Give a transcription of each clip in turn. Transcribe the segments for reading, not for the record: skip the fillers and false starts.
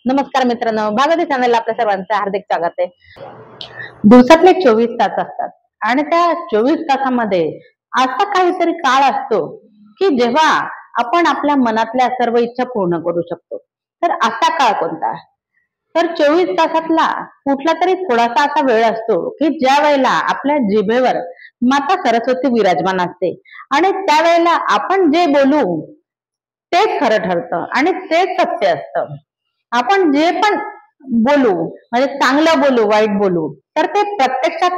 नमस्कार मित्रांनो, भागवती चॅनलला आपल्या सर्वांचं हार्दिक स्वागत आहे। दिवसातले 24 तास असतात आणि त्या 24 तासामध्ये असा काहीतरी काळ असतो की जेव्हा आपण आपल्या मनातल्या सर्व इच्छा पूर्ण करू शकतो। तर असा काळ कोणता? तर 24 तासातला कुठला तरी थोडासा असा वेळ असतो की ज्या वेळेला आपल्या जिभेवर माता सरस्वती विराजमान असते आणि त्यावेळेला आपण जे बोलू तेच खरं ठरतं आणि तेच सत्य असतं। आपण जे पण बोलू म्हणजे चांगलं बोलू वाईट बोलू तर ते प्रत्यक्षात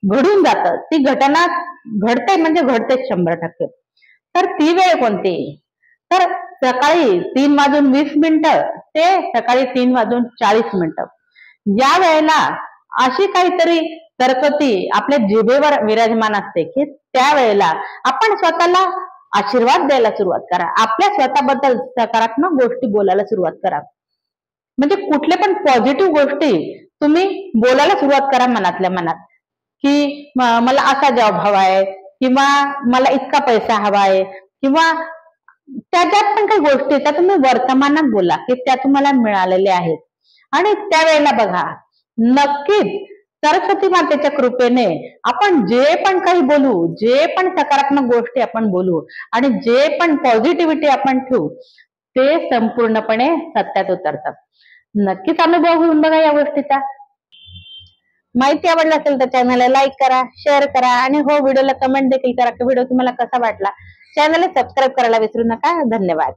घडून जातं। ती घटना घडते म्हणजे घडते 100%। तर ती वेळ कोणती? तर सकाळी 3:20 ते सकाळी 3:40। या वेळेला अशी काहीतरी सरस्वती आपल्या जिभेवर विराजमान असते की त्या वेळेला आपण स्वतःला आशीर्वाद द्यायला सुरुवात करा। आपल्या स्वतःबद्दल सकारात्मक गोष्टी बोलायला सुरुवात करा। म्हणजे कुठले पण पॉझिटिव्ह गोष्टी तुम्ही बोलायला सुरुवात करा मनातल्या मनात की मला असा जॉब हवाय किंवा मला इतका पैसा हवाय किंवा त्याच्यात पण काही गोष्टी त्या तुम्ही वर्तमानात बोला की त्या तुम्हाला मिळालेल्या आहेत। आणि त्यावेळेला बघा नक्कीच सरस्वती मातेच्या कृपेने आपण जे पण काही बोलू, जे पण सकारात्मक गोष्टी आपण बोलू आणि जे पण पॉझिटिव्हिटी आपण ठेवू ते संपूर्णपणे सत्यात उतरतात। नक्कीच अनुभव घेऊन बघा या गोष्टीचा। माहिती आवडला असेल तर चॅनलला लाईक करा, शेअर करा आणि हो व्हिडिओला कमेंट देखील करा की व्हिडिओ तुम्हाला कसा वाटला। चॅनलला सबस्क्राईब करायला विसरू नका। धन्यवाद।